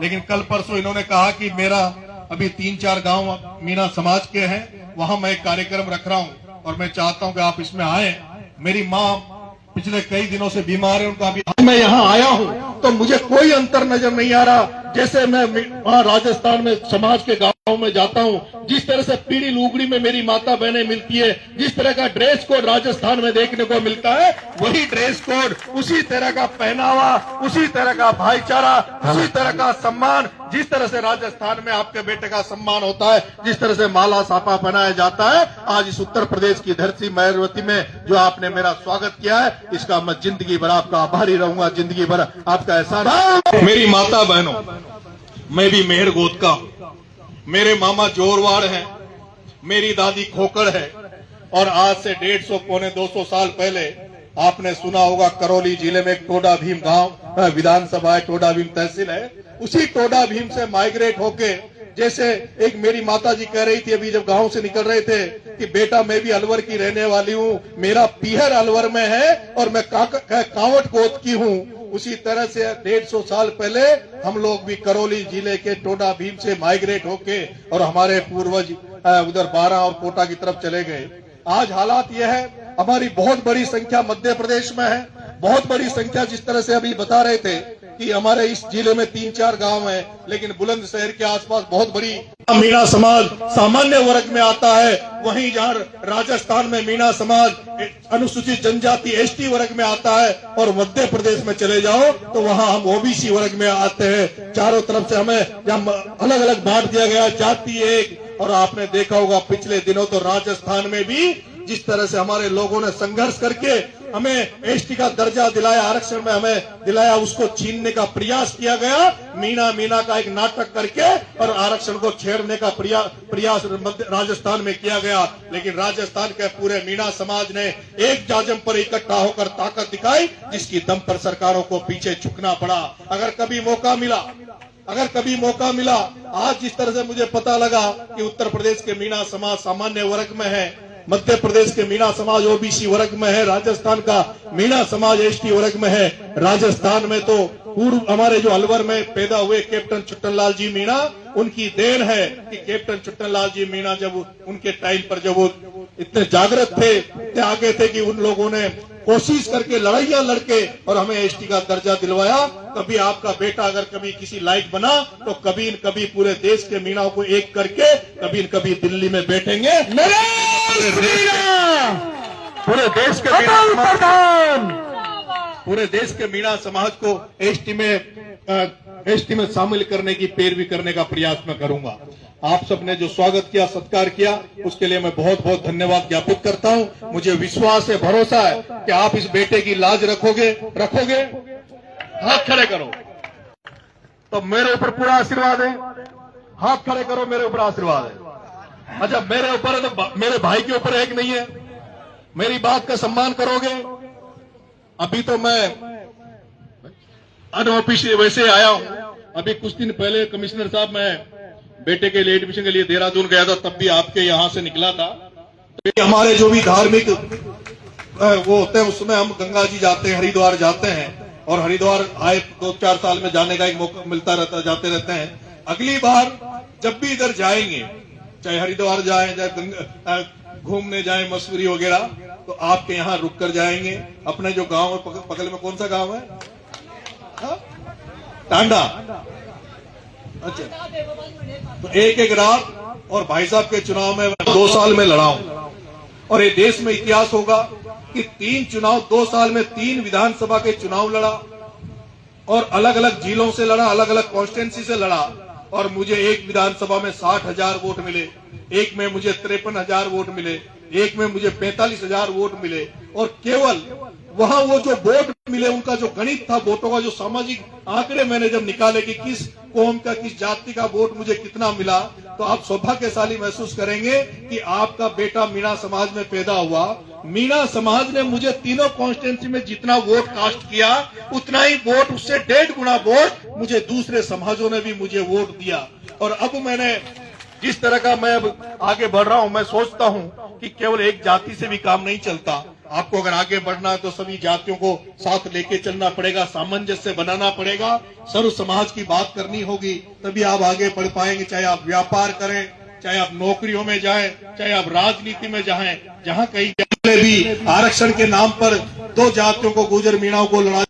लेकिन कल परसों इन्होंने कहा कि मेरा अभी 3-4 गांव मीणा समाज के हैं, वहां मैं एक कार्यक्रम रख रहा हूं और मैं चाहता हूं कि आप इसमें आए। मेरी माँ पिछले कई दिनों से बीमार है, उनका अभी मैं यहाँ आया हूँ तो मुझे कोई अंतर नजर नहीं आ रहा। जैसे मैं वहाँ राजस्थान में समाज के गांव में जाता हूँ, जिस तरह से पीढ़ी लुगड़ी में मेरी माता बहनें मिलती है, जिस तरह का ड्रेस कोड राजस्थान में देखने को मिलता है, वही ड्रेस कोड, उसी तरह का पहनावा, उसी तरह का भाईचारा, उसी तरह का सम्मान, जिस तरह से राजस्थान में आपके बेटे का सम्मान होता है, जिस तरह से माला सापा पहनाया जाता है, आज इस उत्तर प्रदेश की धरती मेहरवती में जो आपने मेरा स्वागत किया है, इसका मैं जिंदगी भर आपका आभारी रहूंगा, जिंदगी भर आपका एहसान। मेरी माता बहनों, मैं भी मेहर गोद का हूं, मेरे मामा जोरवाड़ हैं, मेरी दादी खोकड़ है, और आज से 150 पौने 200 साल पहले आपने सुना होगा करौली जिले में एक टोडा भीम गांव विधानसभा है, टोडा भीम तहसील है, उसी टोडा भीम से माइग्रेट होके, जैसे एक मेरी माता जी कह रही थी अभी जब गांव से निकल रहे थे कि बेटा मैं भी अलवर की रहने वाली हूँ, मेरा पीहर अलवर में है और मैं कावट गोद की हूँ। उसी तरह से 150 साल पहले हम लोग भी करौली जिले के टोडा भीम से माइग्रेट होके और हमारे पूर्वज उधर बारां और कोटा की तरफ चले गए। आज हालात यह है, हमारी बहुत बड़ी संख्या मध्य प्रदेश में है, बहुत बड़ी संख्या, जिस तरह से अभी बता रहे थे कि हमारे इस जिले में 3-4 गांव हैं, लेकिन बुलंदशहर के आसपास बहुत बड़ी मीणा समाज सामान्य वर्ग में आता है। वहीं जहां राजस्थान में मीणा समाज अनुसूचित जनजाति एसटी वर्ग में आता है, और मध्य प्रदेश में चले जाओ तो वहां हम ओबीसी वर्ग में आते हैं। चारों तरफ से हमें अलग अलग बांट दिया गया, जाति एक। और आपने देखा होगा पिछले दिनों तो राजस्थान में भी जिस तरह से हमारे लोगों ने संघर्ष करके हमें एसटी का दर्जा दिलाया, आरक्षण में हमें दिलाया, उसको छीनने का प्रयास किया गया। मीणा का एक नाटक करके और आरक्षण को छेड़ने का प्रयास राजस्थान में किया गया, लेकिन राजस्थान के पूरे मीणा समाज ने एक जाजम पर इकट्ठा होकर ताकत दिखाई, जिसकी दम पर सरकारों को पीछे झुकना पड़ा। अगर कभी मौका मिला, आज जिस तरह से मुझे पता लगा कि उत्तर प्रदेश के मीणा समाज सामान्य वर्ग में है, मध्य प्रदेश के मीणा समाज ओबीसी वर्ग में है, राजस्थान का मीणा समाज एसटी वर्ग में है। राजस्थान में तो पूर्व हमारे जो अलवर में पैदा हुए कैप्टन छुट्टनलाल जी मीणा, उनकी देन है कि कैप्टन छुट्टनलाल जी मीणा जब उनके टाइम पर जब वो इतने जागृत थे, इतने आगे थे कि उन लोगों ने कोशिश करके लड़ाइयां लड़के और हमें एसटी का दर्जा दिलवाया। कभी आपका बेटा अगर कभी किसी लायक बना तो कभी न कभी पूरे देश के मीणाओं को एक करके कभी न कभी दिल्ली में बैठेंगे। पूरे देश के मीणा समाज को एसटी में शामिल करने की पैरवी करने का प्रयास मैं करूंगा। आप सबने जो स्वागत किया, सत्कार किया, उसके लिए मैं बहुत बहुत धन्यवाद ज्ञापित करता हूं। मुझे विश्वास है, भरोसा है कि आप इस बेटे की लाज रखोगे। हाथ खड़े करो तो मेरे ऊपर पूरा आशीर्वाद है। हाथ खड़े करो, मेरे ऊपर आशीर्वाद है। अच्छा, मेरे ऊपर है तो मेरे भाई के ऊपर एक नहीं है। मेरी बात का सम्मान करोगे। अभी तो मैं अनऑफिशियल वैसे आया हूं। अभी कुछ दिन पहले कमिश्नर साहब, मैं बेटे के लिए एडमिशन के लिए देहरादून गया था, तब भी आपके यहां से निकला था। तो हमारे जो भी धार्मिक वो होते हैं उसमें हम गंगा जी जाते हैं, हरिद्वार जाते हैं, और हरिद्वार आए 2-4 साल में जाने का एक मौका मिलता रहता, जाते रहते हैं। अगली बार जब भी इधर जाएंगे, चाहे हरिद्वार जाएं, चाहे घूमने जाएं मसूरी वगैरह, तो आपके यहाँ रुक कर जाएंगे। अपने जो गांव है बगल में, कौन सा गांव है? टांडा। अच्छा, तो एक रात, और भाई साहब के चुनाव में 2 साल में लड़ा हूं, और ये देश में इतिहास होगा कि 3 चुनाव 2 साल में 3 विधानसभा के चुनाव लड़ा, और अलग अलग जिलों से लड़ा, अलग अलग कॉन्स्टिट्यूंसी से लड़ा, और मुझे एक विधानसभा में 60,000 वोट मिले, एक में मुझे 53,000 वोट मिले, एक में मुझे 45,000 वोट मिले। और केवल वहां वो जो वोट मिले, उनका जो गणित था वोटों का, जो सामाजिक आंकड़े मैंने जब निकाले कि किस कौम का, किस जाति का वोट मुझे कितना मिला, तो आप सौभाग्यशाली महसूस करेंगे कि आपका बेटा मीणा समाज में पैदा हुआ। मीणा समाज ने मुझे तीनों कॉन्स्टिट्यूंसी में जितना वोट कास्ट किया, उतना ही वोट, उससे 1.5 गुना वोट मुझे दूसरे समाजों ने भी मुझे वोट दिया। और अब मैंने जिस तरह का मैं अब आगे बढ़ रहा हूं, मैं सोचता हूं कि केवल एक जाति से भी काम नहीं चलता। आपको अगर आगे बढ़ना है तो सभी जातियों को साथ लेके चलना पड़ेगा, सामंजस्य बनाना पड़ेगा, सर्व समाज की बात करनी होगी, तभी आप आगे बढ़ पाएंगे। चाहे आप व्यापार करें, चाहे आप नौकरियों में जाएं, चाहे आप राजनीति में जाएं, जहां कहीं भी आरक्षण के नाम पर दो जातियों को, गुर्जर मीणाओं को लड़ा